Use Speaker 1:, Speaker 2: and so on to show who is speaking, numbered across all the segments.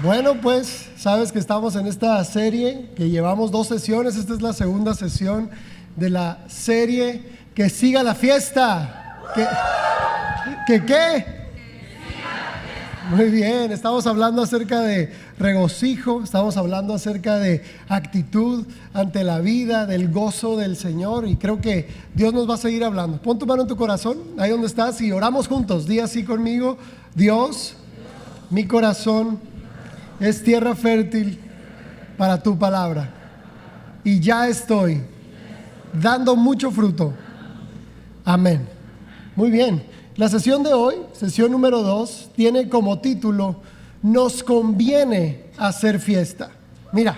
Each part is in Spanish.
Speaker 1: Bueno, pues sabes que estamos en esta serie que llevamos 2 sesiones. Esta es la segunda sesión de la serie Que siga la fiesta. ¿Qué? Muy bien, estamos hablando acerca de regocijo, estamos hablando acerca de actitud ante la vida, del gozo del Señor, y creo que Dios nos va a seguir hablando. Pon tu mano en tu corazón, ahí donde estás, y oramos juntos. Di así conmigo: Dios, mi corazón es tierra fértil para tu palabra, y ya estoy dando mucho fruto. Amén. Muy bien. La sesión de hoy, sesión número 2, tiene como título: Nos conviene hacer fiesta. Mira,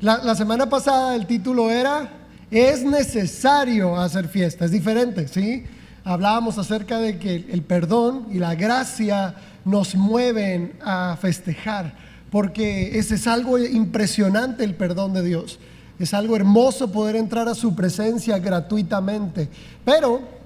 Speaker 1: la semana pasada el título era: Es necesario hacer fiesta. Es diferente, ¿sí? Hablábamos acerca de que el perdón y la gracia nos mueven a festejar, porque ese es algo impresionante, el perdón de Dios. Es algo hermoso poder entrar a su presencia gratuitamente. Pero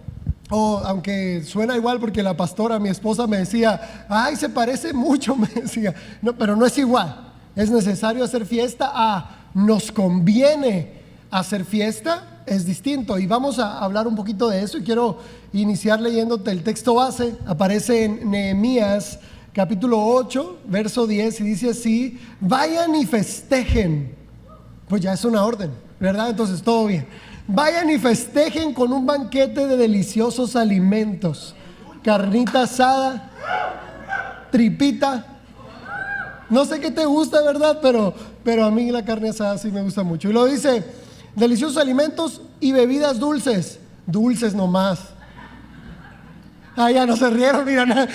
Speaker 1: aunque suena igual, porque la pastora, mi esposa, me decía: ay, se parece mucho, me decía. No, pero no es igual. Es necesario hacer fiesta nos conviene hacer fiesta, es distinto. Y vamos a hablar un poquito de eso, y quiero iniciar leyéndote el texto base. Aparece en Nehemías capítulo 8, verso 10, y dice así: vayan y festejen. Pues ya es una orden, ¿verdad? Entonces todo bien. Vayan y festejen con un banquete de deliciosos alimentos, carnita asada, tripita. No sé qué te gusta, ¿verdad? Pero a mí la carne asada sí me gusta mucho. Y lo dice: deliciosos alimentos y bebidas dulces. Dulces nomás. Ya no se rieron, mira.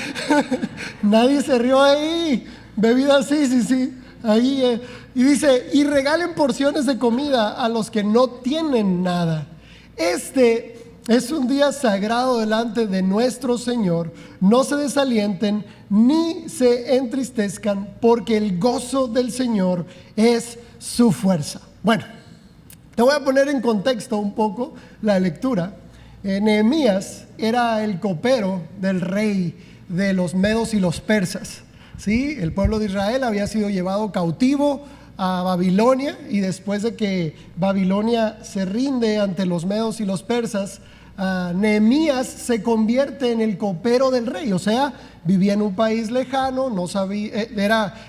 Speaker 1: Nadie se rió ahí. Bebidas sí. Ahí, y dice: y regalen porciones de comida a los que no tienen nada. Este es un día sagrado delante de nuestro Señor. No se desalienten ni se entristezcan, porque el gozo del Señor es su fuerza. Bueno, te voy a poner en contexto un poco la lectura. Nehemías era el copero del rey de los medos y los persas. ¿Sí? El pueblo de Israel había sido llevado cautivo a Babilonia, y después de que Babilonia se rinde ante los medos y los persas, Nehemías se convierte en el copero del rey. O sea, vivía en un país lejano, no sabía,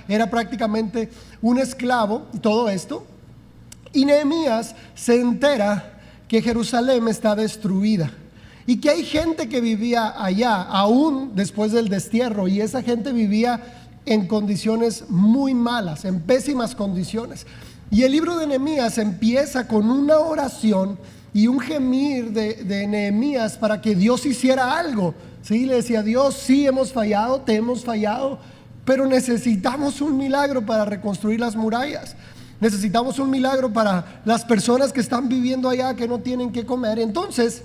Speaker 1: era prácticamente un esclavo, todo esto. Y Nehemías se entera que Jerusalén está destruida y que hay gente que vivía allá aún después del destierro, y esa gente vivía en condiciones muy malas, en pésimas condiciones. Y el libro de Nehemías empieza con una oración y un gemir de Nehemías para que Dios hiciera algo. ¿Sí? Le decía: Dios, sí, hemos fallado, te hemos fallado, pero necesitamos un milagro para reconstruir las murallas. Necesitamos un milagro para las personas que están viviendo allá, que no tienen qué comer. Entonces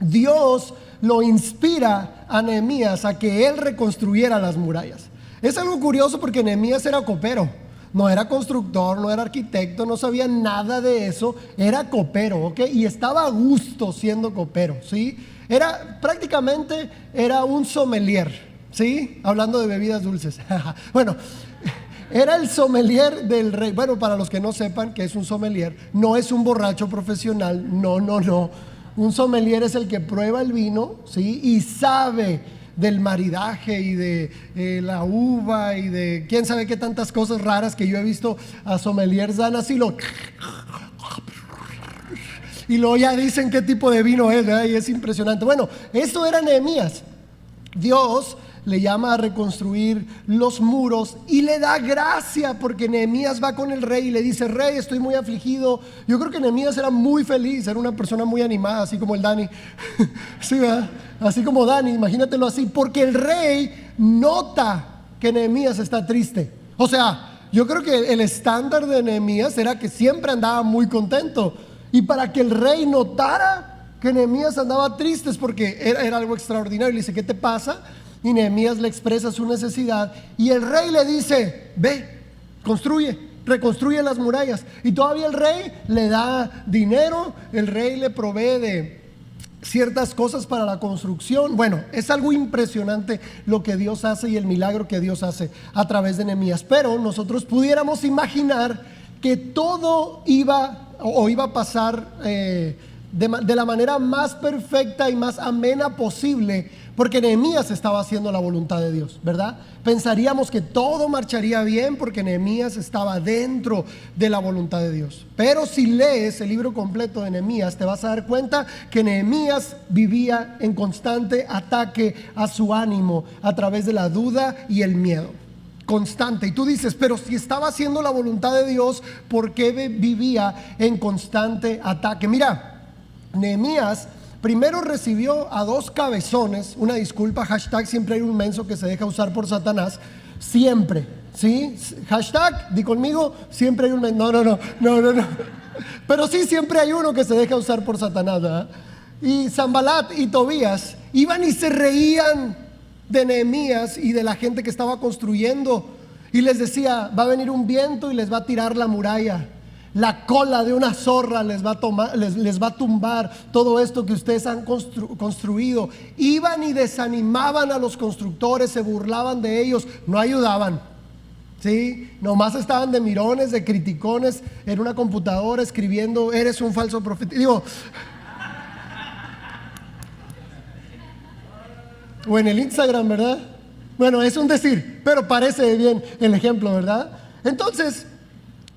Speaker 1: Dios lo inspira a Nehemías a que él reconstruyera las murallas. Es algo curioso, porque Nehemías era copero, no era constructor, no era arquitecto, no sabía nada de eso, era copero, ¿ok? Y estaba a gusto siendo copero, ¿sí? Prácticamente era un sommelier, ¿sí? Hablando de bebidas dulces. Bueno, era el sommelier del rey. Bueno, para los que no sepan qué es un sommelier, no es un borracho profesional, no. Un sommelier es el que prueba el vino, ¿sí? Y sabe del maridaje y de la uva y de quién sabe qué tantas cosas raras que yo he visto a sommeliers dan así y luego ya dicen qué tipo de vino es, ¿verdad? Y es impresionante. Bueno, esto era Nehemías. Dios le llama a reconstruir los muros y le da gracia, porque Nehemías va con el rey y le dice: rey, estoy muy afligido. Yo creo que Nehemías era muy feliz, era una persona muy animada, así como el Dani. Sí, ¿verdad? Así como Dani, imagínatelo así, porque el rey nota que Nehemías está triste. O sea, yo creo que el estándar de Nehemías era que siempre andaba muy contento, y para que el rey notara que Nehemías andaba triste es porque era algo extraordinario. Le dice: ¿qué te pasa? Y Nehemías le expresa su necesidad, y el rey le dice: ve, reconstruye las murallas. Y todavía el rey le da dinero, el rey le provee ciertas cosas para la construcción. Bueno, es algo impresionante lo que Dios hace y el milagro que Dios hace a través de Nehemías. Pero nosotros pudiéramos imaginar que todo iba a pasar de la manera más perfecta y más amena posible, porque Nehemías estaba haciendo la voluntad de Dios, ¿verdad? Pensaríamos que todo marcharía bien porque Nehemías estaba dentro de la voluntad de Dios. Pero si lees el libro completo de Nehemías, te vas a dar cuenta que Nehemías vivía en constante ataque a su ánimo a través de la duda y el miedo. Constante. Y tú dices, pero si estaba haciendo la voluntad de Dios, ¿por qué vivía en constante ataque? Mira, Nehemías primero recibió a dos cabezones. Una disculpa, hashtag siempre hay un menso que se deja usar por Satanás. Siempre, ¿sí? Hashtag, di conmigo, siempre hay un menso. No. Pero sí, siempre hay uno que se deja usar por Satanás, ¿verdad? Y Sanbalat y Tobías iban y se reían de Nehemías y de la gente que estaba construyendo, y les decía, va a venir un viento y les va a tirar la muralla, la cola de una zorra les va a tumbar todo esto que ustedes han construido. Iban y desanimaban a los constructores, se burlaban de ellos, no ayudaban, ¿sí? Nomás estaban de mirones, de criticones en una computadora escribiendo, eres un falso profeta. Digo, o en el Instagram, ¿verdad? Bueno, es un decir, pero parece bien el ejemplo, ¿verdad? Entonces,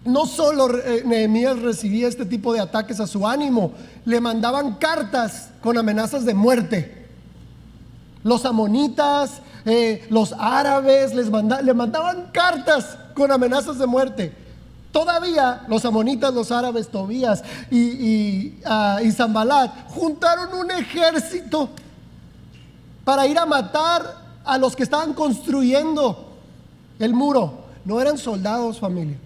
Speaker 1: no solo Nehemías recibía este tipo de ataques a su ánimo, le mandaban cartas con amenazas de muerte. Los amonitas, los árabes le mandaban cartas con amenazas de muerte. Todavía los amonitas, los árabes, Tobías y Sanbalat juntaron un ejército para ir a matar a los que estaban construyendo el muro. No eran soldados, familia,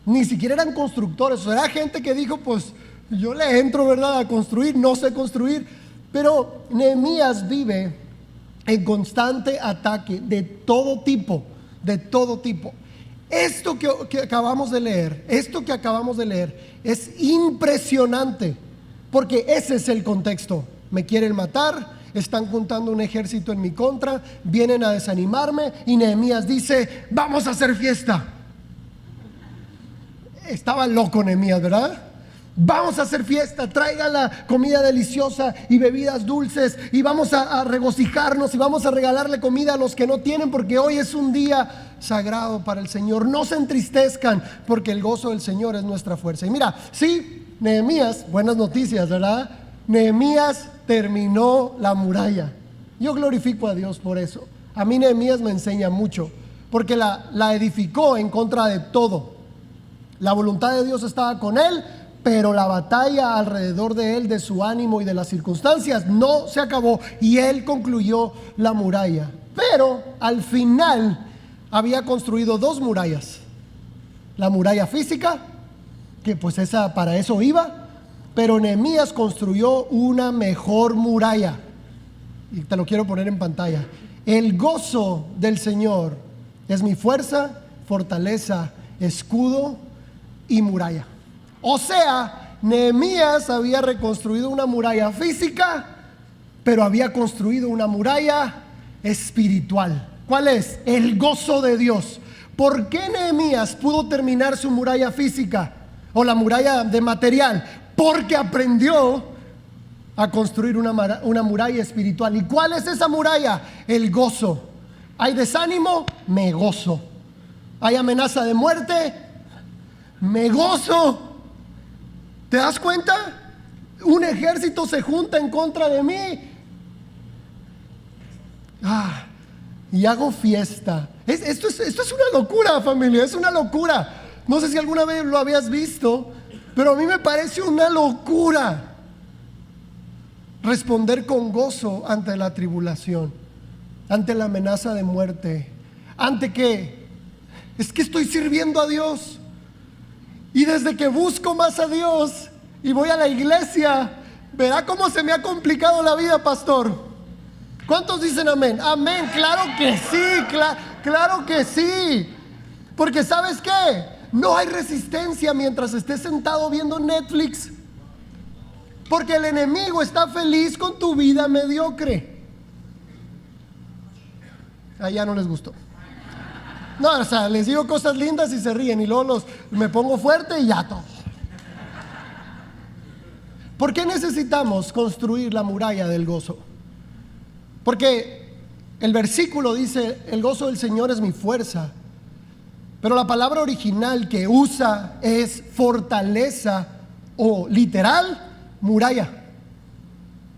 Speaker 1: ni siquiera eran constructores. O sea, era gente que dijo, pues yo le entro, ¿verdad?, a construir, no sé construir. Pero Nehemías vive en constante ataque de todo tipo, de todo tipo. Esto que acabamos de leer es impresionante, porque ese es el contexto. Me quieren matar, están juntando un ejército en mi contra, vienen a desanimarme, y Nehemías dice, vamos a hacer fiesta. Estaba loco Nehemías, ¿verdad? Vamos a hacer fiesta, traigan la comida deliciosa y bebidas dulces, y vamos a regocijarnos y vamos a regalarle comida a los que no tienen, porque hoy es un día sagrado para el Señor. No se entristezcan, porque el gozo del Señor es nuestra fuerza. Y mira, sí, Nehemías, buenas noticias, ¿verdad? Nehemías terminó la muralla. Yo glorifico a Dios por eso. A mí Nehemías me enseña mucho, porque la edificó en contra de todo. La voluntad de Dios estaba con él, pero la batalla alrededor de él, de su ánimo y de las circunstancias, no se acabó, y él concluyó la muralla. Pero al final había construido dos murallas. La muralla física, que pues para eso iba, pero Nehemías construyó una mejor muralla, y te lo quiero poner en pantalla. El gozo del Señor es mi fuerza, fortaleza, escudo y muralla. O sea, Nehemías había reconstruido una muralla física, pero había construido una muralla espiritual. ¿Cuál es? El gozo de Dios. ¿Por qué Nehemías pudo terminar su muralla física o la muralla de material? Porque aprendió a construir una muralla espiritual. ¿Y cuál es esa muralla? El gozo. ¿Hay desánimo? Me gozo. ¿Hay amenaza de muerte? Me gozo. ¿Te das cuenta? Un ejército se junta en contra de mí. Y hago fiesta. Esto es una locura, familia, es una locura. No sé si alguna vez lo habías visto, pero a mí me parece una locura responder con gozo ante la tribulación, ante la amenaza de muerte, ante que es que estoy sirviendo a Dios, y desde que busco más a Dios y voy a la iglesia, verá cómo se me ha complicado la vida, pastor. ¿Cuántos dicen amén? Amén, claro que sí, claro que sí. Porque ¿sabes qué? No hay resistencia mientras estés sentado viendo Netflix. Porque el enemigo está feliz con tu vida mediocre. Ya no les gustó. No, o sea, les digo cosas lindas y se ríen y luego me pongo fuerte y ya todo. ¿Por qué necesitamos construir la muralla del gozo? Porque el versículo dice, el gozo del Señor es mi fuerza. Pero la palabra original que usa es fortaleza o literal, muralla.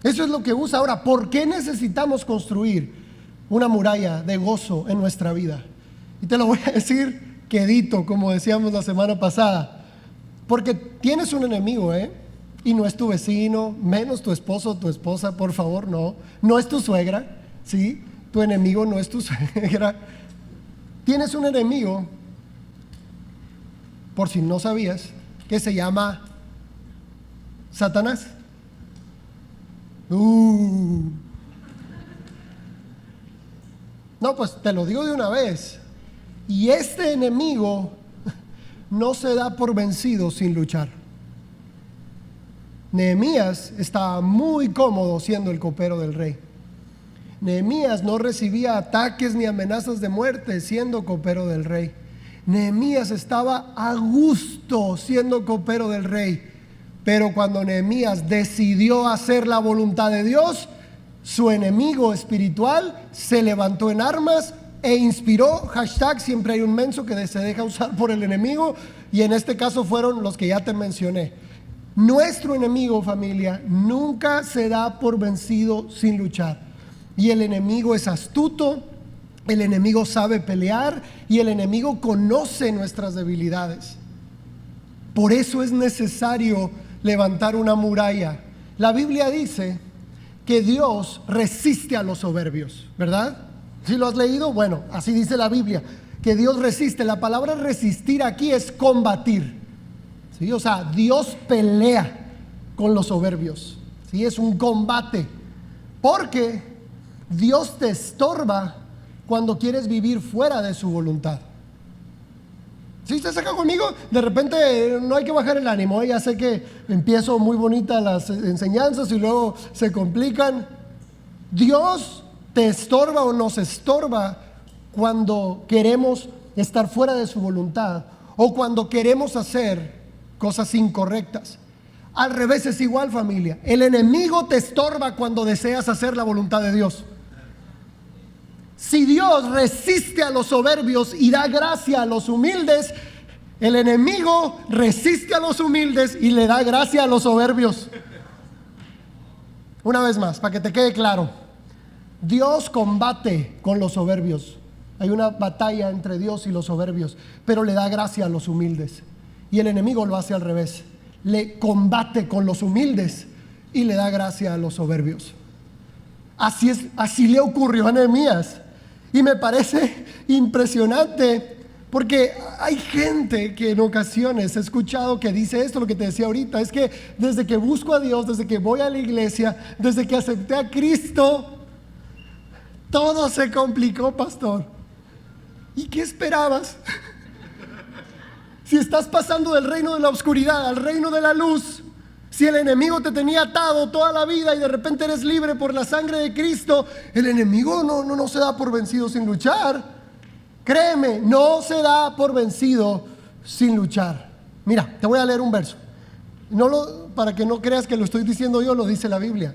Speaker 1: Eso es lo que usa. Ahora, ¿por qué necesitamos construir una muralla de gozo en nuestra vida? Y te lo voy a decir quedito, como decíamos la semana pasada. Porque tienes un enemigo, y no es tu vecino, menos tu esposo o tu esposa, por favor, no. No es tu suegra, ¿sí? Tu enemigo no es tu suegra. Tienes un enemigo, por si no sabías, que se llama Satanás. No, pues te lo digo de una vez. Y este enemigo no se da por vencido sin luchar. Nehemías estaba muy cómodo siendo el copero del rey. Nehemías no recibía ataques ni amenazas de muerte siendo copero del rey. Nehemías estaba a gusto siendo copero del rey. Pero cuando Nehemías decidió hacer la voluntad de Dios, su enemigo espiritual se levantó en armas e inspiró, hashtag, siempre hay un menso que se deja usar por el enemigo, y en este caso fueron los que ya te mencioné. Nuestro enemigo, familia, nunca se da por vencido sin luchar. Y el enemigo es astuto, el enemigo sabe pelear y el enemigo conoce nuestras debilidades. Por eso es necesario levantar una muralla. La Biblia dice que Dios resiste a los soberbios, ¿verdad? ¿Sí lo has leído? Bueno, así dice la Biblia, que Dios resiste. La palabra resistir aquí es combatir, ¿sí? O sea, Dios pelea con los soberbios, ¿sí? Es un combate, porque Dios te estorba cuando quieres vivir fuera de su voluntad. ¿Sí estás acá conmigo? De repente no hay que bajar el ánimo, ya sé que empiezo muy bonitas las enseñanzas y luego se complican. Dios te estorba o nos estorba cuando queremos estar fuera de su voluntad o cuando queremos hacer cosas incorrectas. Al revés es igual, familia. El enemigo te estorba cuando deseas hacer la voluntad de Dios. Si Dios resiste a los soberbios y da gracia a los humildes, el enemigo resiste a los humildes y le da gracia a los soberbios. Una vez más, para que te quede claro, Dios combate con los soberbios. Hay una batalla entre Dios y los soberbios, pero le da gracia a los humildes. Y el enemigo lo hace al revés. Le combate con los humildes y le da gracia a los soberbios. Así le ocurrió a Nehemías. Y me parece impresionante porque hay gente que en ocasiones he escuchado que dice esto, lo que te decía ahorita, es que desde que busco a Dios, desde que voy a la iglesia, desde que acepté a Cristo, todo se complicó, pastor. ¿Y qué esperabas? Si estás pasando del reino de la oscuridad al reino de la luz, si el enemigo te tenía atado toda la vida y de repente eres libre por la sangre de Cristo, el enemigo no se da por vencido sin luchar. Créeme, no se da por vencido sin luchar. Mira, te voy a leer un verso. Para que no creas que lo estoy diciendo yo, lo dice la Biblia.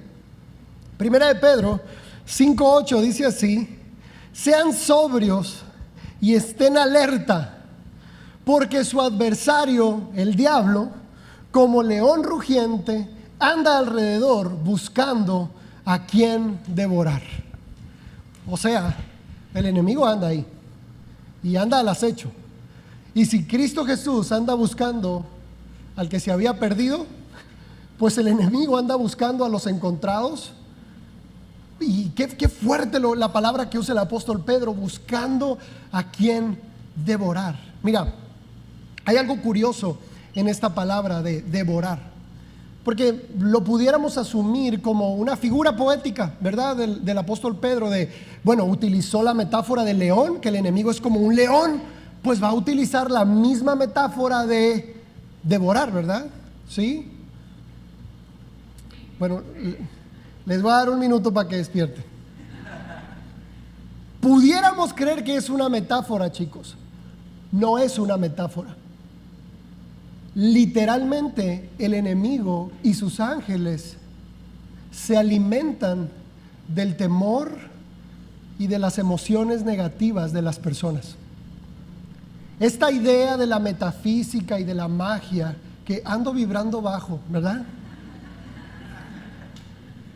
Speaker 1: Primera de Pedro 5:8 dice así: sean sobrios y estén alerta, porque su adversario, el diablo, como león rugiente, anda alrededor buscando a quien devorar. O sea, el enemigo anda ahí y anda al acecho. Y si Cristo Jesús anda buscando al que se había perdido, pues el enemigo anda buscando a los encontrados. Y qué fuerte la palabra que usa el apóstol Pedro, buscando a quien devorar. Mira, hay algo curioso en esta palabra de devorar, porque lo pudiéramos asumir como una figura poética, ¿verdad? Del apóstol Pedro, utilizó la metáfora del león, que el enemigo es como un león, pues va a utilizar la misma metáfora de devorar, ¿verdad? ¿Sí? Bueno, les voy a dar un minuto para que despierten. Pudiéramos creer que es una metáfora, chicos. No es una metáfora. Literalmente, el enemigo y sus ángeles se alimentan del temor y de las emociones negativas de las personas. Esta idea de la metafísica y de la magia, que ando vibrando bajo, ¿verdad?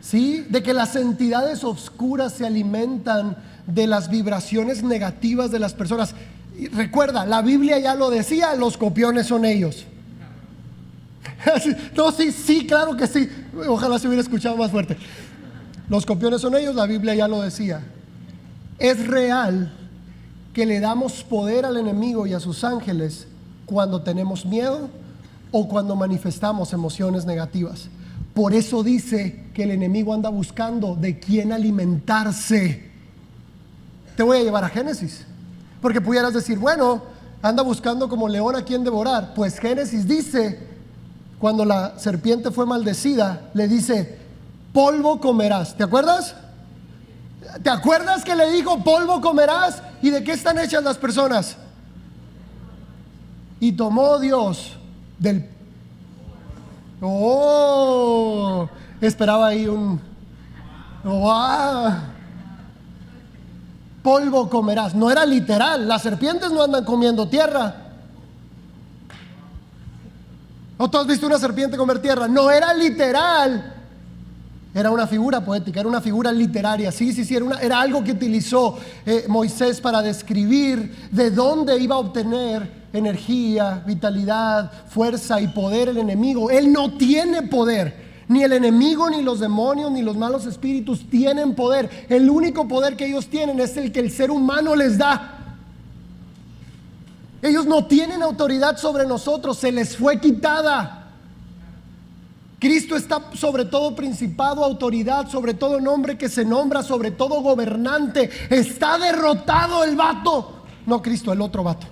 Speaker 1: Sí, de que las entidades oscuras se alimentan de las vibraciones negativas de las personas. Y recuerda, la Biblia ya lo decía, los copiones son ellos. No, sí, claro que sí. Ojalá se hubiera escuchado más fuerte. Los copiones son ellos, la Biblia ya lo decía. Es real que le damos poder al enemigo y a sus ángeles cuando tenemos miedo o cuando manifestamos emociones negativas. Por eso dice que el enemigo anda buscando de quién alimentarse. Te voy a llevar a Génesis, porque pudieras decir, bueno, anda buscando como león a quien devorar. Pues Génesis dice, cuando la serpiente fue maldecida, le dice, polvo comerás. ¿Te acuerdas? ¿Te acuerdas que le dijo, polvo comerás? ¿Y de qué están hechas las personas? Y tomó Dios del... Oh, esperaba ahí un... ¡Wow! Polvo comerás. No era literal. Las serpientes no andan comiendo tierra. ¿O tú has visto una serpiente comer tierra? No era literal. Era una figura poética, era una figura literaria. Sí, era algo que utilizó Moisés para describir de dónde iba a obtener energía, vitalidad, fuerza y poder el enemigo. Él no tiene poder. Ni el enemigo, ni los demonios, ni los malos espíritus tienen poder. El único poder que ellos tienen es el que el ser humano les da. Ellos no tienen autoridad sobre nosotros, se les fue quitada. Cristo está sobre todo principado, autoridad, sobre todo nombre que se nombra, sobre todo gobernante. Está derrotado el vato. No Cristo, el otro vato.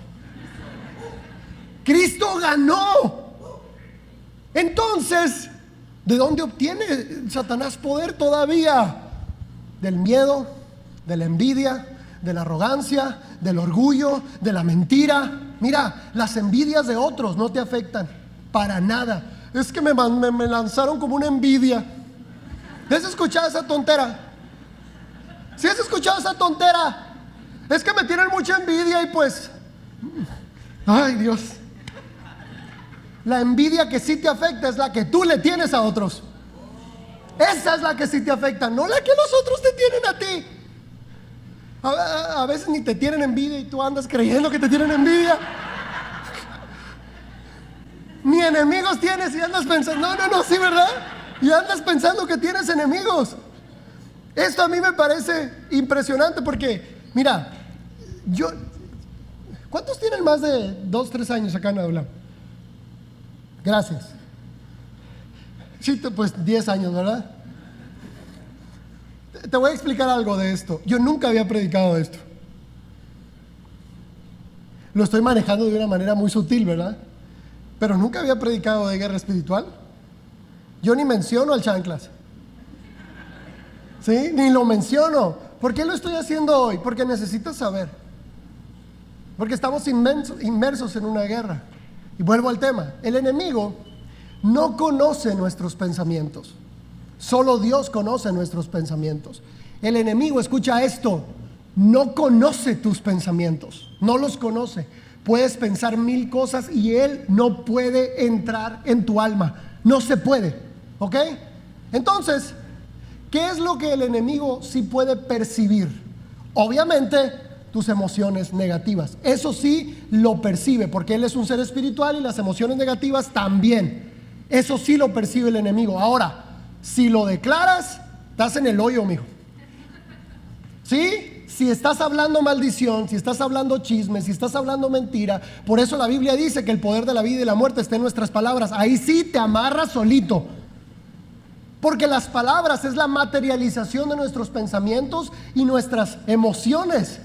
Speaker 1: Cristo ganó. Entonces, ¿de dónde obtiene Satanás poder todavía? Del miedo, de la envidia, de la arrogancia, del orgullo, de la mentira. Mira, las envidias de otros no te afectan para nada. Es que me lanzaron como una envidia. ¿Has escuchado esa tontera? ¿Sí has escuchado esa tontera? Es que me tienen mucha envidia y pues... Ay, Dios. La envidia que sí te afecta es la que tú le tienes a otros. Esa es la que sí te afecta, no la que los otros te tienen a ti. A veces ni te tienen envidia y tú andas creyendo que te tienen envidia. Ni enemigos tienes y andas pensando, no, sí, ¿verdad? Y andas pensando que tienes enemigos. Esto a mí me parece impresionante porque, mira, ¿cuántos tienen más de 2, 3 años acá en Aula? Gracias. Sí, pues 10 años, ¿verdad? Te voy a explicar algo de esto. Yo nunca había predicado esto. Lo estoy manejando de una manera muy sutil, ¿verdad? Pero nunca había predicado de guerra espiritual. Yo ni menciono al chanclas. ¿Sí? Ni lo menciono. ¿Por qué lo estoy haciendo hoy? Porque necesitas saber. Porque estamos inmersos en una guerra. Y vuelvo al tema. El enemigo no conoce nuestros pensamientos. Solo Dios conoce nuestros pensamientos. El enemigo, escucha esto, no conoce tus pensamientos. No los conoce. Puedes pensar 1000 cosas y él no puede entrar en tu alma. No se puede, ¿ok? Entonces, ¿qué es lo que el enemigo sí puede percibir? Obviamente, tus emociones negativas. Eso sí lo percibe, porque él es un ser espiritual y las emociones negativas también. Eso sí lo percibe el enemigo. Ahora, si lo declaras, estás en el hoyo, mijo. ¿Sí? Si estás hablando maldición, si estás hablando chisme, si estás hablando mentira, por eso la Biblia dice que el poder de la vida y la muerte está en nuestras palabras. Ahí sí te amarras solito. Porque las palabras es la materialización de nuestros pensamientos y nuestras emociones.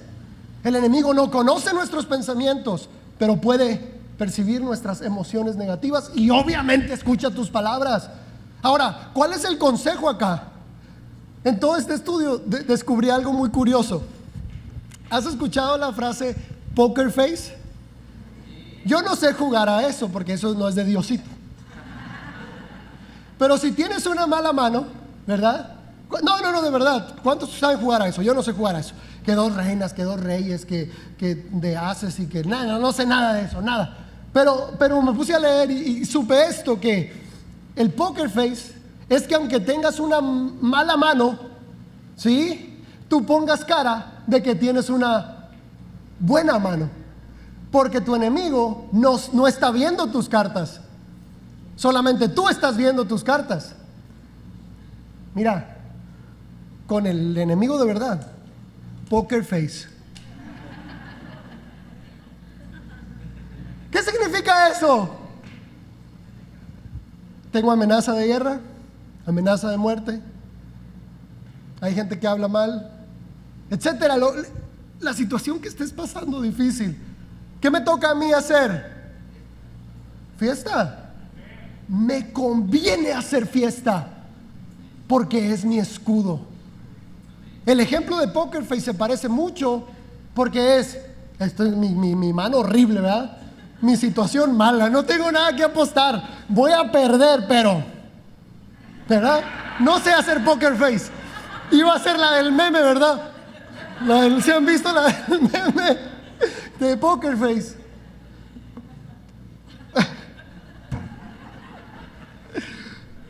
Speaker 1: El enemigo no conoce nuestros pensamientos, pero puede percibir nuestras emociones negativas y obviamente escucha tus palabras. Ahora, ¿cuál es el consejo acá? En todo este estudio descubrí algo muy curioso. ¿Has escuchado la frase poker face? Yo no sé jugar a eso porque eso no es de Diosito. Pero si tienes una mala mano, ¿verdad? No, de verdad. ¿Cuántos saben jugar a eso? Yo no sé jugar a eso. Que dos reinas, que dos reyes, que de ases y que nada, no sé nada de eso, nada. Pero me puse a leer y supe esto, que el poker face es que aunque tengas una mala mano, ¿sí? Tú pongas cara de que tienes una buena mano. Porque tu enemigo no está viendo tus cartas. Solamente tú estás viendo tus cartas. Mira, con el enemigo de verdad, poker face. ¿Qué significa eso? Tengo amenaza de guerra, amenaza de muerte, hay gente que habla mal, etcétera. La situación que estés pasando difícil. ¿Qué me toca a mí hacer? Fiesta. Me conviene hacer fiesta porque es mi escudo. El ejemplo de poker face se parece mucho porque esto es mi mano horrible, ¿verdad? Mi situación mala, no tengo nada que apostar, voy a perder, pero, ¿verdad? No sé hacer poker face. Iba a ser la del meme, ¿verdad? ¿Se han visto la del meme de poker face?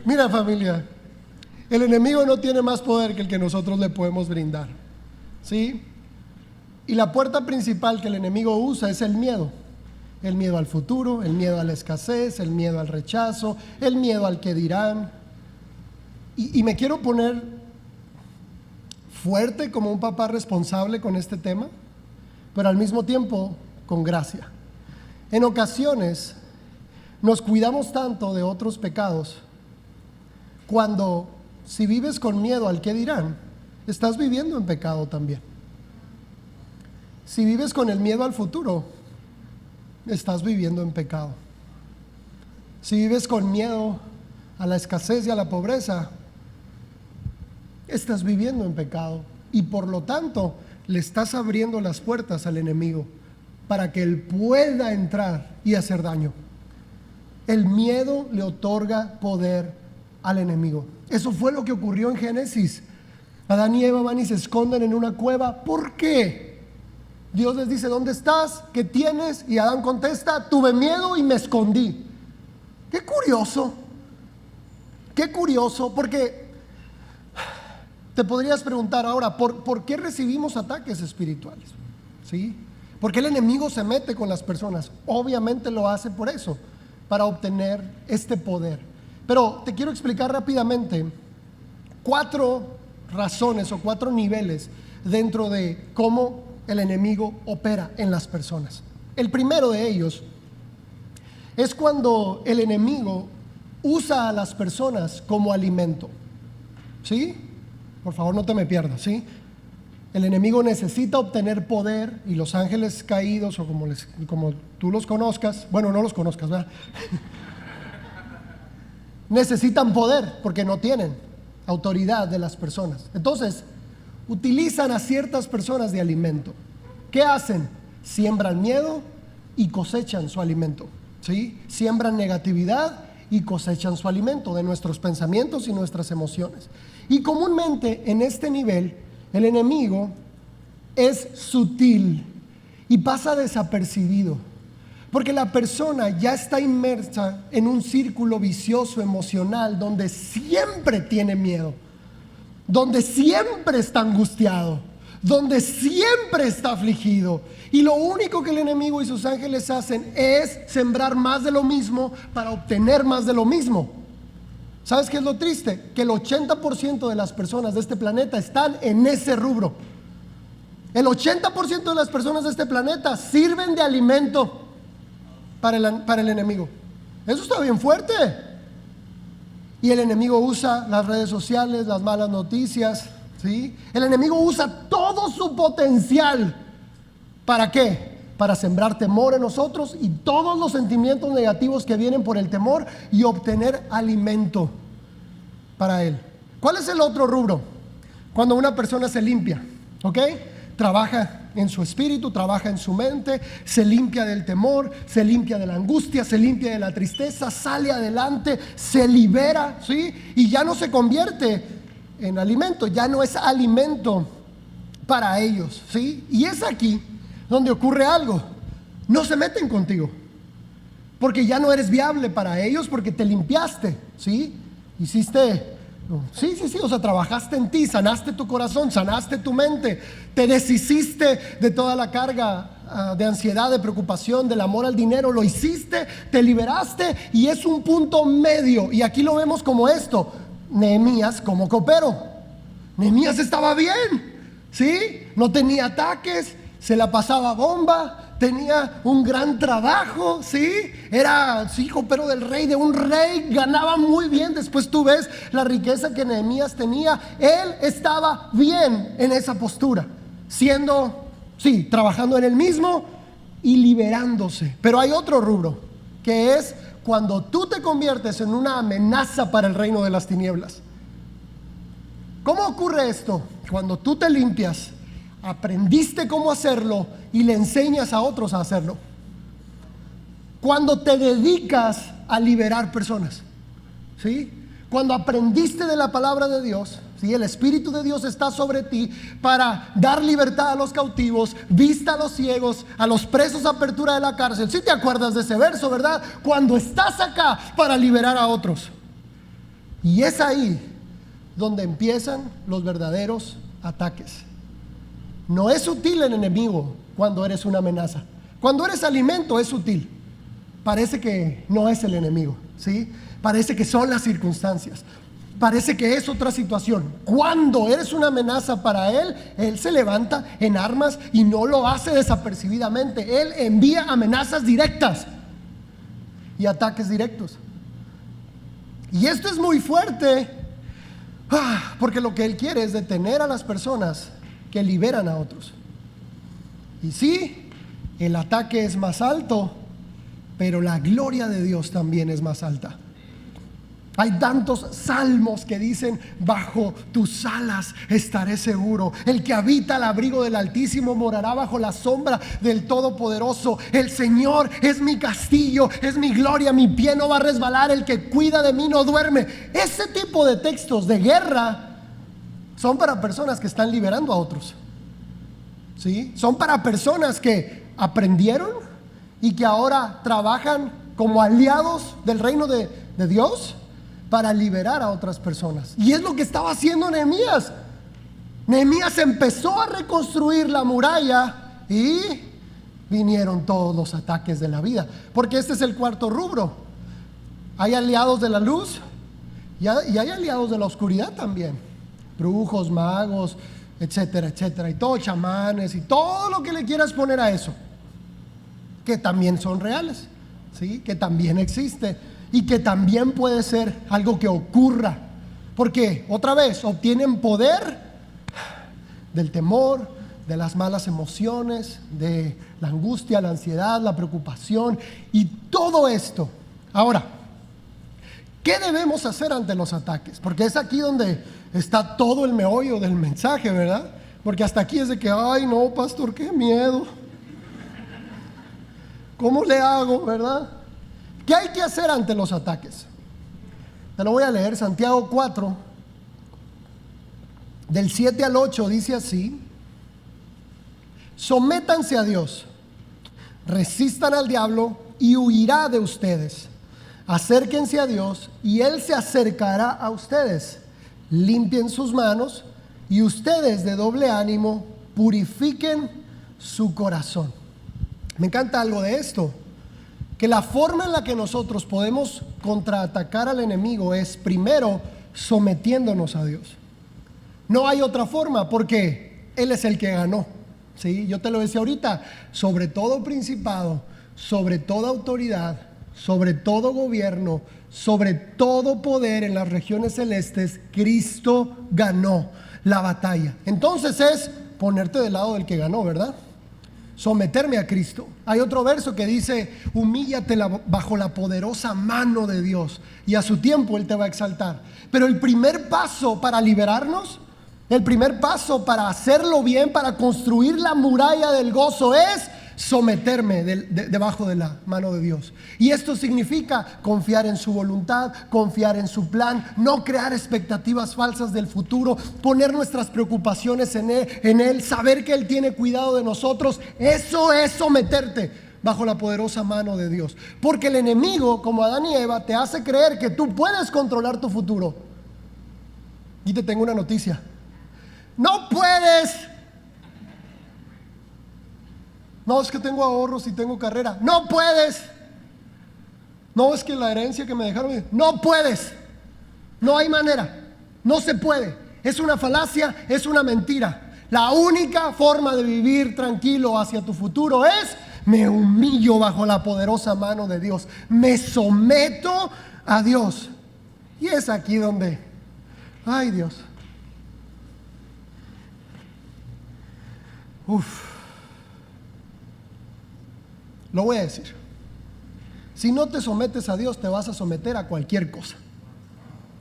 Speaker 1: Mira, familia, el enemigo no tiene más poder que el que nosotros le podemos brindar, ¿sí? Y la puerta principal que el enemigo usa es el miedo al futuro, el miedo a la escasez, el miedo al rechazo, el miedo al que dirán. Y me quiero poner fuerte como un papá responsable con este tema, pero al mismo tiempo con gracia. En ocasiones nos cuidamos tanto de otros pecados cuando, si vives con miedo al que dirán, estás viviendo en pecado también. Si vives con el miedo al futuro, estás viviendo en pecado. Si vives con miedo a la escasez y a la pobreza, estás viviendo en pecado. Y por lo tanto, le estás abriendo las puertas al enemigo para que él pueda entrar y hacer daño. El miedo le otorga poder al enemigo. Eso fue lo que ocurrió en Génesis. Adán y Eva van y se esconden en una cueva. ¿Por qué? Dios les dice, ¿dónde estás? ¿Qué tienes? Y Adán contesta, tuve miedo y me escondí. Qué curioso, porque te podrías preguntar ahora, ¿por qué recibimos ataques espirituales? ¿Sí? ¿Por qué el enemigo se mete con las personas? Obviamente lo hace por eso, para obtener este poder. Pero te quiero explicar rápidamente 4 razones o 4 niveles dentro de cómo el enemigo opera en las personas. El primero de ellos es cuando el enemigo usa a las personas como alimento. ¿Sí? Por favor, no te me pierdas, ¿sí? El enemigo necesita obtener poder y los ángeles caídos, o como tú los conozcas, bueno, no los conozcas, ¿verdad? Necesitan poder porque no tienen autoridad de las personas. Entonces, utilizan a ciertas personas de alimento. ¿Qué hacen? Siembran miedo y cosechan su alimento, ¿sí? Siembran negatividad y cosechan su alimento de nuestros pensamientos y nuestras emociones. Y comúnmente en este nivel, el enemigo es sutil y pasa desapercibido, porque la persona ya está inmersa en un círculo vicioso emocional donde siempre tiene miedo, donde siempre está angustiado, donde siempre está afligido. Y lo único que el enemigo y sus ángeles hacen es sembrar más de lo mismo para obtener más de lo mismo. ¿Sabes qué es lo triste? Que el 80% de las personas de este planeta están en ese rubro. El 80% de las personas de este planeta sirven de alimento para el enemigo. Eso está bien fuerte. Y el enemigo usa las redes sociales, las malas noticias, ¿sí? El enemigo usa todo su potencial. ¿Para qué? Para sembrar temor en nosotros y todos los sentimientos negativos que vienen por el temor y obtener alimento. para Él. ¿Cuál es el otro rubro? Cuando una persona se limpia, ¿ok? Trabaja en su espíritu, trabaja en su mente, se limpia del temor, se limpia de la angustia, se limpia de la tristeza, sale adelante, se libera, ¿sí? Y ya no se convierte en alimento, ya no es alimento para ellos, ¿sí? Y es aquí donde ocurre algo. No se meten contigo, porque ya no eres viable para ellos, porque te limpiaste, ¿sí? Hiciste, sí, o sea, trabajaste en ti, sanaste tu corazón, sanaste tu mente, te deshiciste de toda la carga de ansiedad, de preocupación, del amor al dinero, lo hiciste, te liberaste, y es un punto medio. Y aquí lo vemos como esto: Nehemías como copero. Nehemías estaba bien, ¿sí? No tenía ataques, se la pasaba bomba, tenía un gran trabajo, ¿sí? Era hijo pero del rey, de un rey, ganaba muy bien. Después tú ves la riqueza que Nehemías tenía. Él estaba bien en esa postura, siendo, sí, trabajando en él mismo y liberándose. Pero hay otro rubro, que es cuando tú te conviertes en una amenaza para el reino de las tinieblas. ¿Cómo ocurre esto? Cuando tú te limpias, aprendiste cómo hacerlo y le enseñas a otros a hacerlo. Cuando te dedicas a liberar personas, ¿sí? Cuando aprendiste de la palabra de Dios, ¿sí? El Espíritu de Dios está sobre ti para dar libertad a los cautivos, vista a los ciegos, a los presos, apertura de la cárcel. ¿Sí te acuerdas de ese verso, verdad? Cuando estás acá para liberar a otros. Y es ahí donde empiezan los verdaderos ataques. No es sutil el enemigo cuando eres una amenaza. Cuando eres alimento es sutil. Parece que no es el enemigo, ¿sí? Parece que son las circunstancias. Parece que es otra situación. Cuando eres una amenaza para él, él se levanta en armas y no lo hace desapercibidamente. Él envía amenazas directas y ataques directos. Y esto es muy fuerte, porque lo que él quiere es detener a las personas que liberan a otros. Y sí, el ataque es más alto, pero la gloria de Dios también es más alta. Hay tantos salmos que dicen: bajo tus alas estaré seguro. El que habita al abrigo del Altísimo morará bajo la sombra del Todopoderoso. El Señor es mi castillo, es mi gloria, mi pie no va a resbalar. El que cuida de mí no duerme. Ese tipo de textos de guerra son para personas que están liberando a otros, ¿sí? Son para personas que aprendieron y que ahora trabajan como aliados del reino de Dios para liberar a otras personas. Y es lo que estaba haciendo Nehemías. Nehemías empezó a reconstruir la muralla y vinieron todos los ataques de la vida. Porque este es el cuarto rubro. Hay aliados de la luz y hay aliados de la oscuridad también. Brujos, magos, etcétera, etcétera. Y todos chamanes y todo lo que le quieras poner a eso, que también son reales, ¿sí? Que también existe. Y que también puede ser algo que ocurra, porque otra vez obtienen poder del temor, de las malas emociones, de la angustia, la ansiedad, la preocupación y todo esto. Ahora, ¿qué debemos hacer ante los ataques? Porque es aquí donde está todo el meollo del mensaje, ¿verdad? Porque hasta aquí es de que, ay no, pastor, qué miedo, ¿cómo le hago, verdad? ¿Qué hay que hacer ante los ataques? Te lo voy a leer. Santiago 4, del 7 al 8, dice así: sométanse a Dios, resistan al diablo y huirá de ustedes. Acérquense a Dios y Él se acercará a ustedes. Limpien sus manos y ustedes de doble ánimo purifiquen su corazón. Me encanta algo de esto, que la forma en la que nosotros podemos contraatacar al enemigo es primero sometiéndonos a Dios. No hay otra forma, porque Él es el que ganó, ¿sí? Yo te lo decía ahorita: sobre todo principado, sobre toda autoridad, sobre todo gobierno, sobre todo poder en las regiones celestes, Cristo ganó la batalla. Entonces es ponerte del lado del que ganó, ¿verdad? someterme a Cristo. Hay otro verso que dice: humíllate bajo la poderosa mano de Dios y a su tiempo Él te va a exaltar. Pero el primer paso para liberarnos, el primer paso para hacerlo bien, para construir la muralla del gozo, es someterme debajo de la mano de Dios. Y esto significa confiar en su voluntad, confiar en su plan, no crear expectativas falsas del futuro, poner nuestras preocupaciones en Él, saber que Él tiene cuidado de nosotros. Eso es someterte bajo la poderosa mano de Dios. Porque el enemigo, como Adán y Eva, te hace creer que tú puedes controlar tu futuro. Y te tengo una noticia: no puedes. No, es que tengo ahorros y tengo carrera. No puedes. No, es que la herencia que me dejaron. No puedes. No hay manera. No se puede. Es una falacia, es una mentira. La única forma de vivir tranquilo hacia tu futuro es: me humillo bajo la poderosa mano de Dios, me someto a Dios. Y es aquí donde, ay Dios, lo voy a decir: si no te sometes a Dios, te vas a someter a cualquier cosa,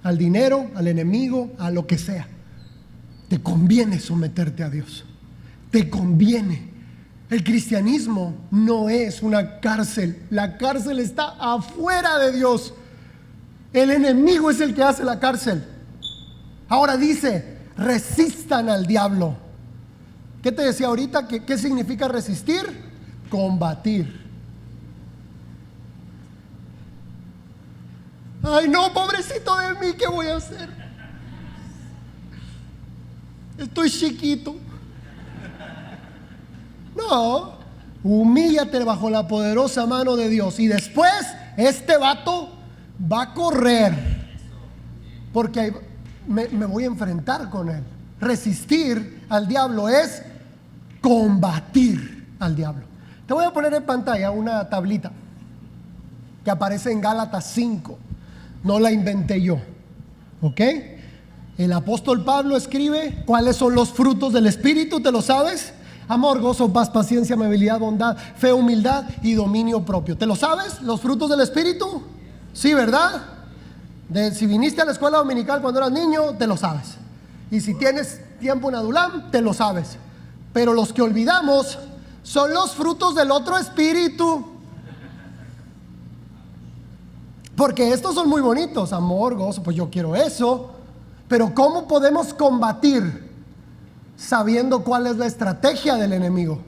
Speaker 1: al dinero, al enemigo, a lo que sea. Te conviene someterte a Dios, te conviene. El cristianismo no es una cárcel. La cárcel está afuera de Dios. El enemigo es el que hace la cárcel. Ahora dice: resistan al diablo. ¿Qué te decía ahorita? ¿Qué significa resistir? Combatir. Ay, no, pobrecito de mí, ¿qué voy a hacer? Estoy chiquito. No, humíllate bajo la poderosa mano de Dios. Y después este vato va a correr, porque me voy a enfrentar con él. Resistir al diablo es combatir al diablo. Te voy a poner en pantalla una tablita que aparece en Gálatas 5. No la inventé yo, ¿ok? El apóstol Pablo escribe cuáles son los frutos del Espíritu. ¿Te lo sabes? Amor, gozo, paz, paciencia, amabilidad, bondad, fe, humildad y dominio propio. ¿Te lo sabes? ¿Los frutos del Espíritu? Sí, ¿verdad? Si viniste a la escuela dominical cuando eras niño, te lo sabes. Y si tienes tiempo en Adulam, te lo sabes. Pero los que olvidamos son los frutos del otro espíritu. Porque estos son muy bonitos: amor, gozo, pues yo quiero eso. Pero ¿cómo podemos combatir sabiendo cuál es la estrategia del enemigo?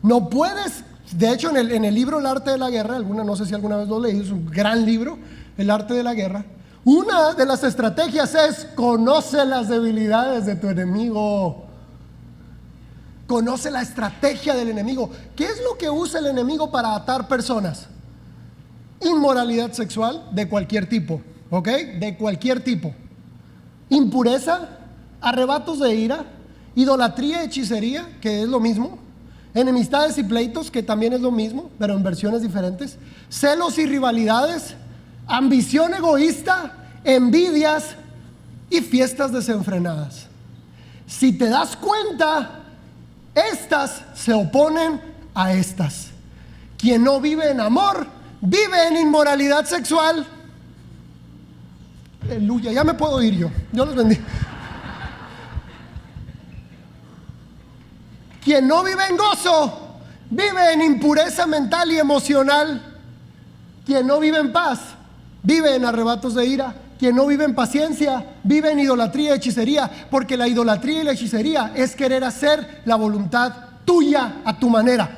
Speaker 1: No puedes. De hecho, en el libro El arte de la guerra, no sé si alguna vez lo leí, es un gran libro, El arte de la guerra. Una de las estrategias es: conoce las debilidades de tu enemigo. Conoce la estrategia del enemigo. ¿Qué es lo que usa el enemigo para atar personas? Inmoralidad sexual de cualquier tipo, ¿ok? De cualquier tipo. Impureza, arrebatos de ira, idolatría, hechicería, que es lo mismo, enemistades y pleitos, que también es lo mismo, pero en versiones diferentes, celos y rivalidades, ambición egoísta, envidias y fiestas desenfrenadas. Si te das cuenta, estas se oponen a estas. Quien no vive en amor, vive en inmoralidad sexual. Aleluya, ya me puedo ir yo. Dios los bendiga. Quien no vive en gozo, vive en impureza mental y emocional. Quien no vive en paz, vive en arrebatos de ira. Quien no vive en paciencia, vive en idolatría y hechicería. Porque la idolatría y la hechicería es querer hacer la voluntad tuya a tu manera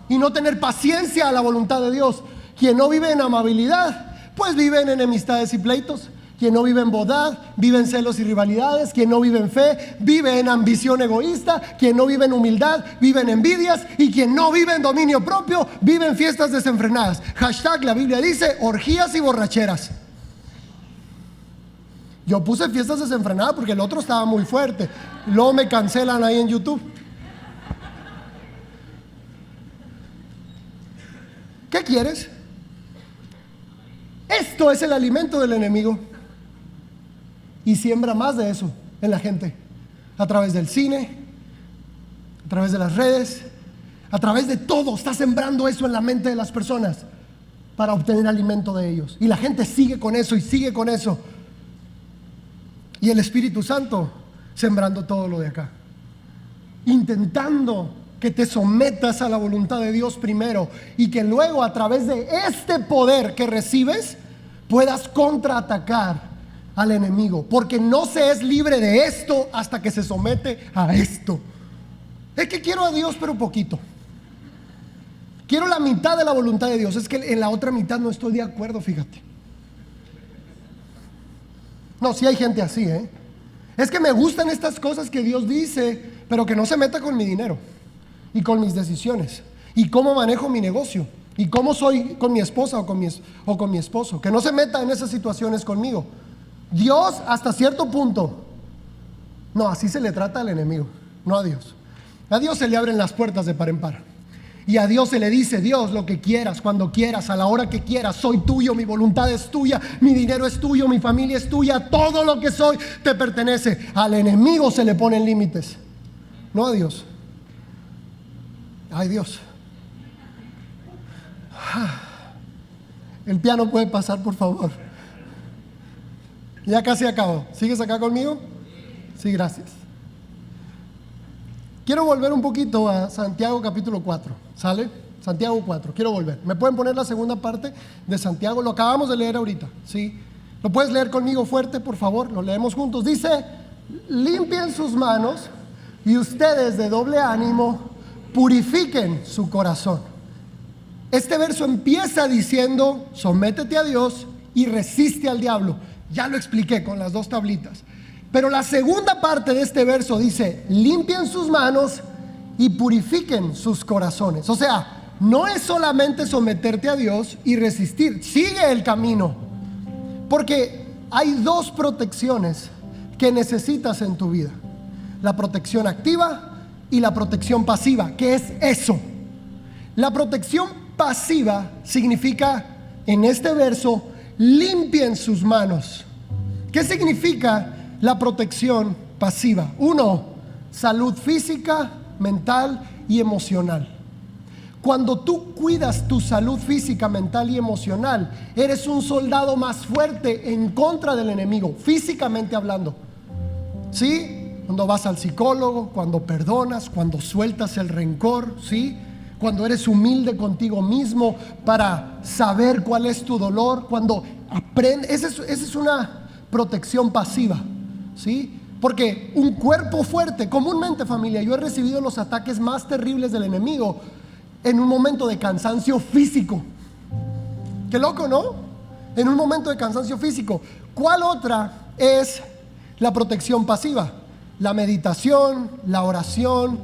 Speaker 1: y no tener paciencia a la voluntad de Dios. Quien no vive en amabilidad, pues vive en enemistades y pleitos. Quien no vive en bondad, vive en celos y rivalidades. Quien no vive en fe, vive en ambición egoísta. Quien no vive en humildad, vive en envidias. Y quien no vive en dominio propio, vive en fiestas desenfrenadas. Hashtag, la Biblia dice, orgías y borracheras. Yo puse fiestas desenfrenadas porque el otro estaba muy fuerte. Luego me cancelan ahí en YouTube. ¿Qué quieres? Esto es el alimento del enemigo. Y siembra más de eso en la gente, a través del cine, a través de las redes. A través de todo está sembrando eso en la mente de las personas para obtener alimento de ellos. Y la gente sigue con eso y sigue con eso. Y el Espíritu Santo sembrando todo lo de acá, intentando que te sometas a la voluntad de Dios primero, y que luego a través de este poder que recibes puedas contraatacar al enemigo, porque no se es libre de esto hasta que se somete a esto. Es que quiero a Dios pero poquito, quiero la mitad de la voluntad de Dios, es que en la otra mitad no estoy de acuerdo, fíjate. No, sí hay gente así, es que me gustan estas cosas que Dios dice, pero que no se meta con mi dinero y con mis decisiones y cómo manejo mi negocio y cómo soy con mi esposa o con mi esposo, que no se meta en esas situaciones conmigo. Dios hasta cierto punto. No, así se le trata al enemigo, no a Dios. A Dios se le abren las puertas de par en par, y a Dios se le dice: Dios, lo que quieras, cuando quieras, a la hora que quieras, soy tuyo, mi voluntad es tuya, mi dinero es tuyo, mi familia es tuya, todo lo que soy te pertenece. Al enemigo se le ponen límites, no a Dios. Ay, Dios. El piano puede pasar, por favor. Ya casi acabo. ¿Sigues acá conmigo? Sí, gracias. Quiero volver un poquito a Santiago capítulo 4, ¿sale? Santiago 4, quiero volver. ¿Me pueden poner la segunda parte de Santiago? Lo acabamos de leer ahorita, ¿sí? ¿Lo puedes leer conmigo fuerte, por favor? Lo leemos juntos. Dice: limpien sus manos y ustedes de doble ánimo purifiquen su corazón. Este verso empieza diciendo: sométete a Dios y resiste al diablo. Ya lo expliqué con las dos tablitas. Pero la segunda parte de este verso dice: limpien sus manos y purifiquen sus corazones. O sea, no es solamente someterte a Dios y resistir, sigue el camino, porque hay dos protecciones que necesitas en tu vida: la protección activa y la protección pasiva. ¿Qué es eso? La protección pasiva significa, en este verso, limpien sus manos. ¿Qué significa la protección pasiva? 1, salud física, mental y emocional. Cuando tú cuidas tu salud física, mental y emocional, eres un soldado más fuerte en contra del enemigo, físicamente hablando. ¿Sí? Cuando vas al psicólogo, cuando perdonas, cuando sueltas el rencor, ¿sí? Cuando eres humilde contigo mismo para saber cuál es tu dolor, cuando aprendes, esa es una protección pasiva, ¿sí? Porque un cuerpo fuerte, comúnmente, familia, yo he recibido los ataques más terribles del enemigo en un momento de cansancio físico. Qué loco, ¿no? En un momento de cansancio físico. ¿Cuál otra es la protección pasiva? La meditación, la oración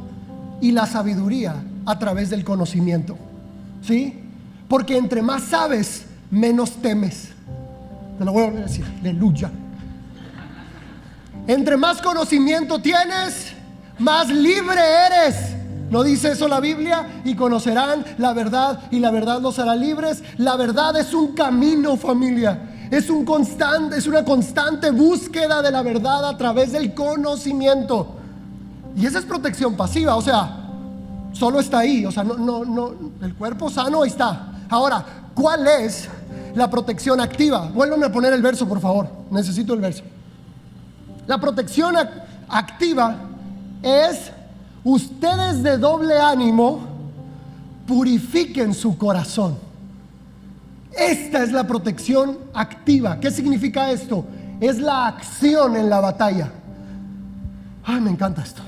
Speaker 1: y la sabiduría a través del conocimiento, ¿sí? Porque entre más sabes, menos temes. Te lo voy a volver a decir, aleluya. Entre más conocimiento tienes, más libre eres. ¿No dice eso la Biblia? Y conocerán la verdad y la verdad los hará libres. La verdad es un camino, familia. Es una constante búsqueda de la verdad a través del conocimiento. Y esa es protección pasiva, o sea, solo está ahí, o sea, no, el cuerpo sano está. Ahora, ¿cuál es la protección activa? Vuélvame a poner el verso, por favor. Necesito el verso. La protección activa es: ustedes de doble ánimo purifiquen su corazón. Esta es la protección activa. ¿Qué significa esto? Es la acción en la batalla. Ay, me encanta esto.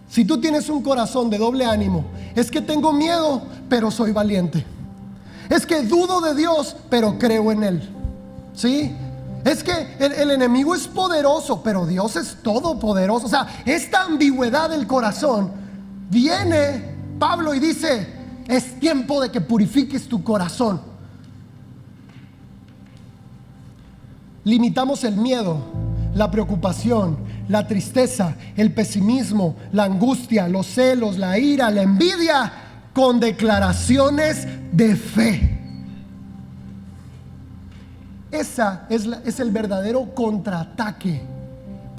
Speaker 1: Si tú tienes un corazón de doble ánimo, es que tengo miedo, pero soy valiente. Es que dudo de Dios, pero creo en Él. ¿Sí? Es que el enemigo es poderoso, pero Dios es todopoderoso. O sea, esta ambigüedad del corazón, viene Pablo y dice: es tiempo de que purifiques tu corazón. Limitamos el miedo, la preocupación, la tristeza, el pesimismo, la angustia, los celos, la ira, la envidia, con declaraciones de fe. Esa es el verdadero contraataque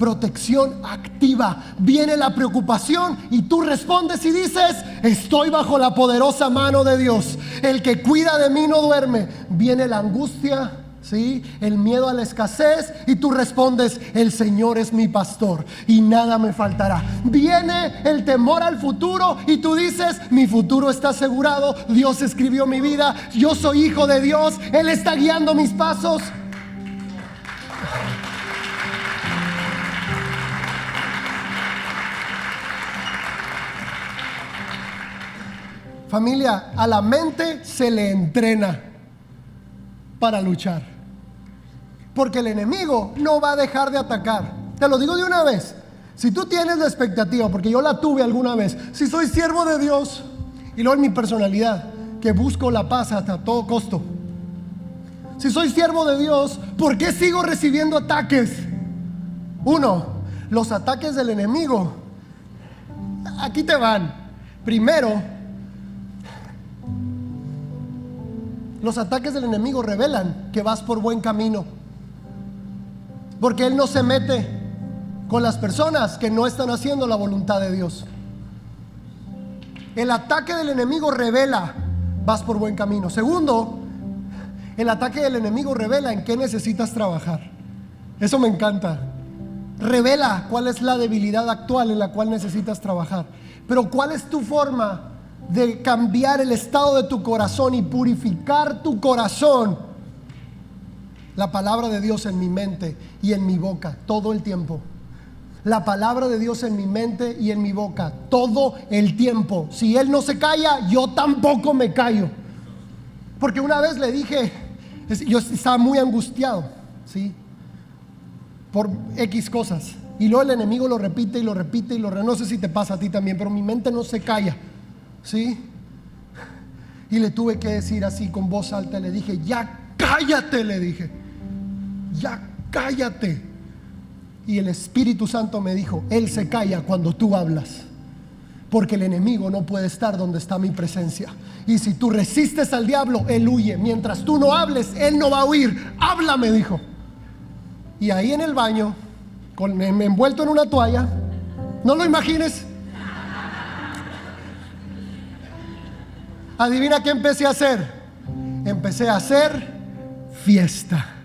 Speaker 1: protección activa. Viene la preocupación y tú respondes y dices: estoy bajo la poderosa mano de Dios. El que cuida de mí no duerme. Viene la angustia, ¿sí?, el miedo a la escasez, y tú respondes: el Señor es mi pastor y nada me faltará. Viene el temor al futuro y tú dices: mi futuro está asegurado, Dios escribió mi vida, yo soy hijo de Dios, Él está guiando mis pasos. Familia, a la mente se le entrena para luchar, porque el enemigo no va a dejar de atacar. Te lo digo de una vez: si tú tienes la expectativa, porque yo la tuve alguna vez, si soy siervo de Dios, y luego en mi personalidad, que busco la paz hasta todo costo, si soy siervo de Dios, ¿por qué sigo recibiendo ataques? Uno, los ataques del enemigo, aquí te van. Primero, los ataques del enemigo revelan que vas por buen camino, porque él no se mete con las personas que no están haciendo la voluntad de Dios. El ataque del enemigo revela: vas por buen camino. Segundo, el ataque del enemigo revela en qué necesitas trabajar. Eso me encanta. Revela cuál es la debilidad actual en la cual necesitas trabajar. Pero ¿cuál es tu forma de cambiar el estado de tu corazón y purificar tu corazón? La palabra de Dios en mi mente y en mi boca todo el tiempo. La palabra de Dios en mi mente y en mi boca todo el tiempo. Si Él no se calla, yo tampoco me callo. Porque una vez le dije, yo estaba muy angustiado, ¿sí?, por X cosas, y luego el enemigo lo repite y lo repite y no sé si te pasa a ti también, pero mi mente no se calla, ¿sí? Y le tuve que decir así con voz alta, le dije: ya cállate, le dije, ya cállate. Y el Espíritu Santo me dijo: Él se calla cuando tú hablas, porque el enemigo no puede estar donde está mi presencia. Y si tú resistes al diablo, él huye. Mientras tú no hables, él no va a huir. Habla, me dijo. Y ahí en el baño, envuelto en una toalla, no lo imagines, adivina qué empecé a hacer. Empecé a hacer fiesta.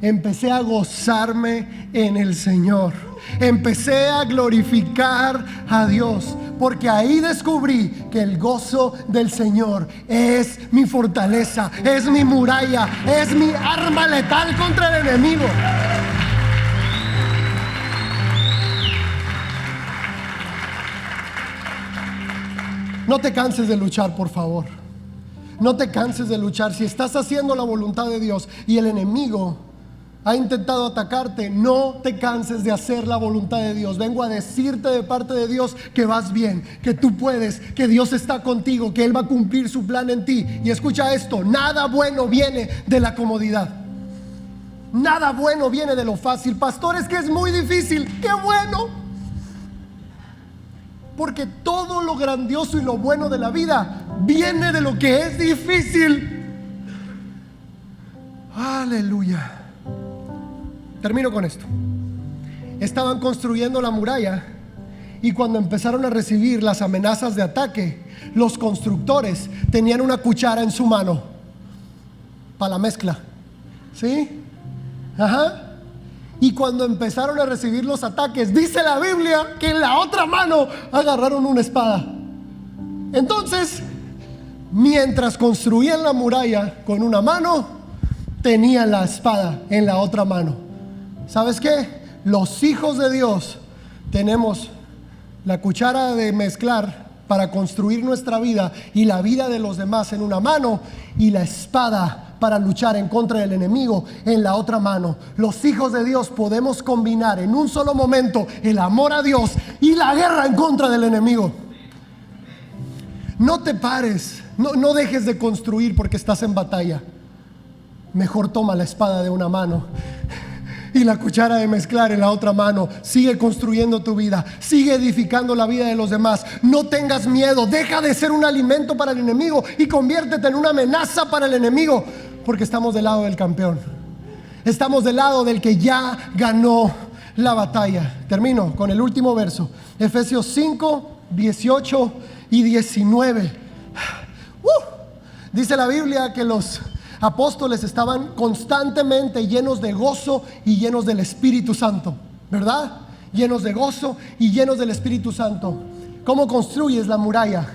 Speaker 1: Empecé a gozarme en el Señor. Empecé a glorificar a Dios, porque ahí descubrí que el gozo del Señor es mi fortaleza, es mi muralla, es mi arma letal contra el enemigo. No te canses de luchar, por favor. No te canses de luchar. Si estás haciendo la voluntad de Dios y el enemigo ha intentado atacarte, no te canses de hacer la voluntad de Dios. Vengo a decirte de parte de Dios que vas bien, que tú puedes, que Dios está contigo, que Él va a cumplir su plan en ti. Y escucha esto: nada bueno viene de la comodidad. Nada bueno viene de lo fácil. Pastor, es que es muy difícil. ¡Qué bueno! Porque todo lo grandioso y lo bueno de la vida viene de lo que es difícil. Aleluya. Termino con esto. Estaban construyendo la muralla, y cuando empezaron a recibir las amenazas de ataque, los constructores tenían una cuchara en su mano para la mezcla, ¿sí? Ajá. Y cuando empezaron a recibir los ataques, dice la Biblia que en la otra mano agarraron una espada. Entonces, mientras construían la muralla con una mano, tenían la espada en la otra mano. ¿Sabes qué? Los hijos de Dios tenemos la cuchara de mezclar para construir nuestra vida y la vida de los demás en una mano, y la espada para luchar en contra del enemigo en la otra mano. Los hijos de Dios podemos combinar en un solo momento el amor a Dios y la guerra en contra del enemigo. No te pares, no dejes de construir porque estás en batalla. Mejor toma la espada de una mano y la cuchara de mezclar en la otra mano. Sigue construyendo tu vida, sigue edificando la vida de los demás. No tengas miedo, deja de ser un alimento para el enemigo y conviértete en una amenaza para el enemigo, porque estamos del lado del campeón. Estamos del lado del que ya ganó la batalla. Termino con el último verso. Efesios 5, 18 y 19. Dice la Biblia que los apóstoles estaban constantemente llenos de gozo y llenos del Espíritu Santo, ¿verdad? Llenos de gozo y llenos del Espíritu Santo. ¿Cómo construyes la muralla?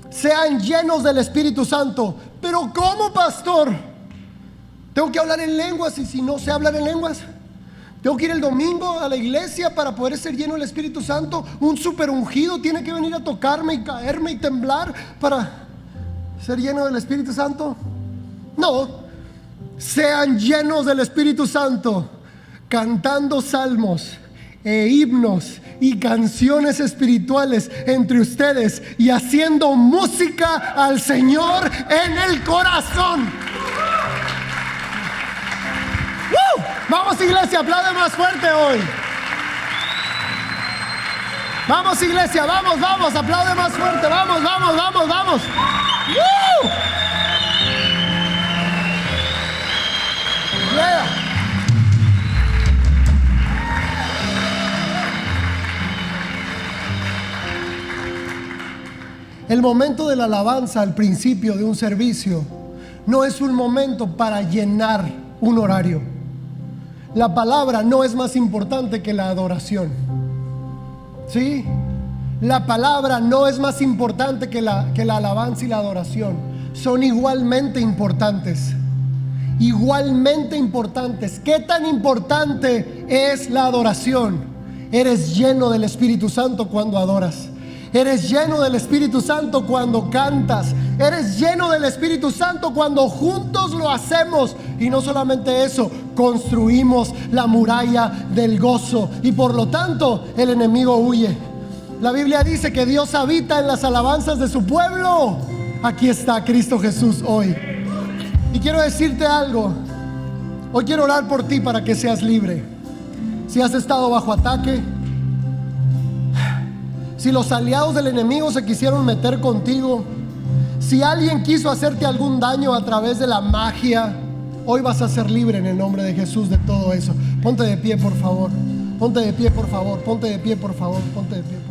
Speaker 1: Sean llenos del Espíritu Santo. Pero ¿cómo, pastor? Tengo que hablar en lenguas, y si no sé hablar en lenguas, tengo que ir el domingo a la iglesia para poder ser lleno del Espíritu Santo. Un super ungido tiene que venir a tocarme y caerme y temblar para ser lleno del Espíritu Santo. No, sean llenos del Espíritu Santo, cantando salmos e himnos y canciones espirituales entre ustedes y haciendo música al Señor en el corazón. Vamos, iglesia, aplaude más fuerte hoy. Vamos, iglesia, vamos, aplaude más fuerte. Vamos. Yeah. El momento de la alabanza al principio de un servicio no es un momento para llenar un horario. La palabra no es más importante que la adoración. ¿Sí? La palabra no es más importante que la alabanza y la adoración. Son igualmente importantes. Igualmente importantes. ¿Qué tan importante es la adoración? Eres lleno del Espíritu Santo cuando adoras. Eres lleno del Espíritu Santo cuando cantas. Eres lleno del Espíritu Santo cuando juntos lo hacemos. Y no solamente eso, construimos la muralla del gozo. Y por lo tanto, el enemigo huye. La Biblia dice que Dios habita en las alabanzas de su pueblo. Aquí está Cristo Jesús hoy. Y quiero decirte algo. Hoy quiero orar por ti para que seas libre. Si has estado bajo ataque, si los aliados del enemigo se quisieron meter contigo, si alguien quiso hacerte algún daño a través de la magia, hoy vas a ser libre en el nombre de Jesús de todo eso. Ponte de pie, por favor. Ponte de pie, por favor. Ponte de pie, por favor. Ponte de pie, por favor.